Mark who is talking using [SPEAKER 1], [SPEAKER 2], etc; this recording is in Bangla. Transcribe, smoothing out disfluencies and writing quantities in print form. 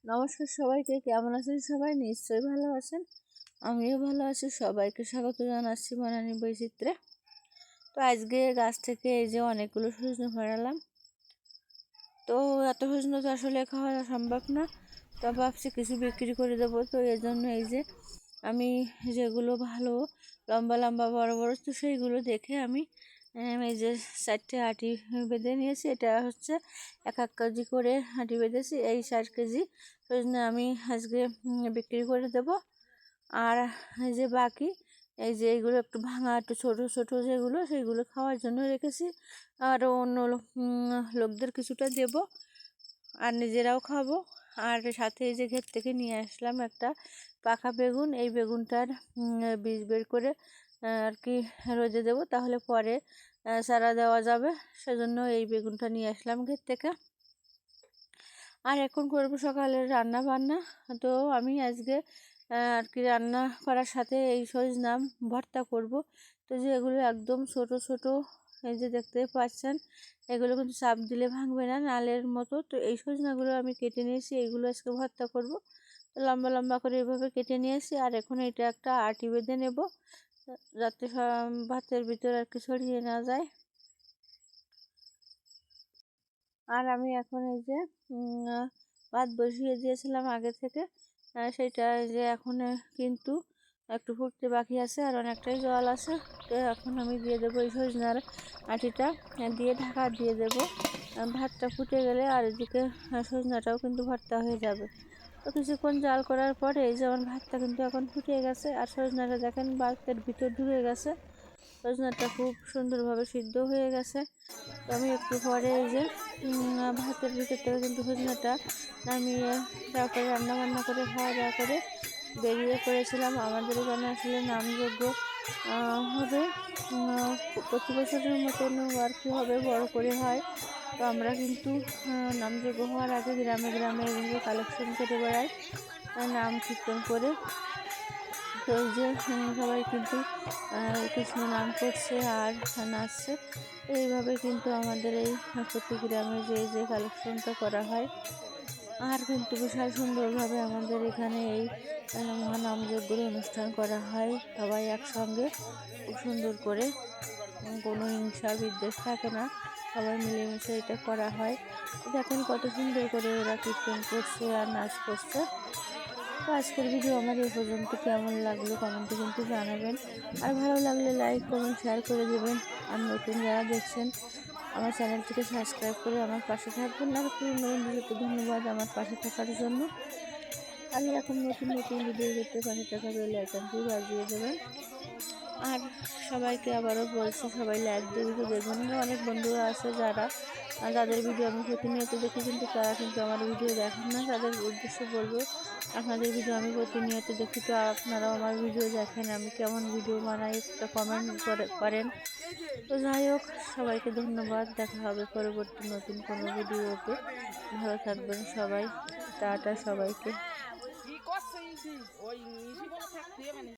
[SPEAKER 1] নমস্কার সবাইকে, কেমন আছেন সবাই? নিশ্চয়ই ভালো আছেন, আমিও ভালো আছি। সবাইকে স্বাগত জানাচ্ছি বনানী বৈচিত্র্যে। তো আজকে গাছ থেকে এই যে অনেকগুলো সজনে ফেরালাম। তো এত সজনে তো আসলে খাওয়া সম্ভব না, তো ভাবছি কিছু বিক্রি করে দেবো। তো এর জন্য এই যে আমি যেগুলো ভালো লম্বা লম্বা বড় বড়, তো সেইগুলো দেখে আমি এই যে 4টে আটি বেঁধে নিয়েছি। এটা হচ্ছে 1 কেজি করে আটি বেঁধেছি। এই 4 কেজি সজনে আমি আজকে বিক্রি করে দেব। আর এই যে বাকি এই যে এইগুলো একটু ভাঙা, একটু ছোট ছোট যেগুলো, সেইগুলো খাওয়ার জন্য রেখেছি। আরও অন্য লোকদের কিছুটা দেব, আর নিজেরাও খাবো। আর সাথে এই যে ক্ষেত থেকে নিয়ে আসলাম একটা পাকা বেগুন। এই বেগুনটার বীজ বের করে আর কি রোদে দেবো, তাহলে পরে চারা দেওয়া যাবে। সেজন্য এই বেগুনটা নিয়ে আসলাম ক্ষেত থেকে। আর এখন করবো সকালের রান্না বান্না। তো আমি আজকে আর কি রান্না করার সাথে এই সজনা ভর্তা করব। তো যেগুলো একদম ছোট ছোট, এই যে দেখতে পাচ্ছেন, এগুলো কিন্তু চাপ দিলে ভাঙবে না, নালের মতো। তো এই সজনাগুলো আমি কেটে নিয়েছি, এইগুলো আজকে ভর্তা করব। তো লম্বা লম্বা করে এভাবে কেটে নিয়েছি। আর এখন এটা একটা আটি বেঁধে নেব, যাতে ভাতের ভিতর আর কি ছড়িয়ে না যায়। আর আমি এখন এই যে ভাত বসিয়ে দিয়েছিলাম আগে থেকে, সেটা যে এখন কিন্তু একটু ফুটতে বাকি আছে, আর অনেকটাই জল আছে। তো এখন আমি দিয়ে দেবো এই সজনার আটিটা, দিয়ে ঢাকা দিয়ে দেবো। ভাতটা ফুটে গেলে আর এদিকে সজনাটাও কিন্তু ভর্তা হয়ে যাবে। তো কিছুক্ষণ জাল করার পরে এই যে আমার ভাতটা কিন্তু এখন ফুটে গেছে, আর সজনাটা দেখেন ভাতের ভিতর ঢুকে গেছে। সজনাটা খুব সুন্দরভাবে সিদ্ধ হয়ে গেছে। তো আমি একটু পরে এই যে ভাতের ভিতর থেকে কিন্তু সজনাটা নামিয়ে তারপরে রান্না বান্না করে খাওয়া দাওয়া করে বেরিয়ে পড়েছিলাম। আমাদের এখানে আসলে নামযজ্ঞ হবে প্রতি বছরের মতন আর কি হবে, বড় করে হয়। তো আমরা কিন্তু নামযজ্ঞ হওয়ার আগে গ্রামে গ্রামে এইভাবে কালেকশন করে বেড়াই, নাম কীর্তন করে। তো এই যে সবাই কিন্তু কৃষ্ণ নাম করছে আর নাচছে। এইভাবে কিন্তু আমাদের এই প্রতি গ্রামে যে কালেকশনটা করা হয়। আর কিন্তু বিশাল সুন্দরভাবে আমাদের এখানে এই মহানামযজ্ঞের অনুষ্ঠান করা হয়। সবাই একসঙ্গে খুব সুন্দর করে, কোনো হিংসা বিদ্বেষ থাকে না, সবাই মিলেমিশে এটা করা হয়। দেখেন কত সুন্দর করে ওরা কীর্তন করছে আর নাচ করছে। তো আজকের ভিডিও আমার এই পর্যন্ত। কেমন লাগলো কমেন্টে কিন্তু জানাবেন, আর ভালো লাগলে লাইক কমেন্ট শেয়ার করে দেবেন। আর নতুন যারা দেখছেন আমার চ্যানেলটিকে সাবস্ক্রাইব করে আমার পাশে থাকবেন। আর পুরনো বন্ধুদেরকে ধন্যবাদ আমার পাশে থাকার জন্য। আর এখন নতুন নতুন ভিডিও দেখতে পাশে থাকা বেল আইকনটি বাজিয়ে দেবেন। আর সবাইকে আবারও বলছি, সবাই লাইক দিয়ে ভিডিও দেখবেন। অনেক বন্ধুরা আছে যারা যাদের ভিডিও আমি প্রতিনিয়ত দেখি, কিন্তু তারা কিন্তু আমার ভিডিও দেখেন না। তাদের উদ্দেশ্যে বলবো, আপনাদের ভিডিও আমি প্রতিনিয়ত দেখি, তো আপনারাও আমার ভিডিও দেখেন, আমি কেমন ভিডিও বানাই একটা কমেন্ট করেন। তো যাই হোক, সবাইকে ধন্যবাদ। দেখা হবে পরবর্তী নতুন কোনো ভিডিওতে। ভালো থাকবেন সবাই, টাটা সবাইকে।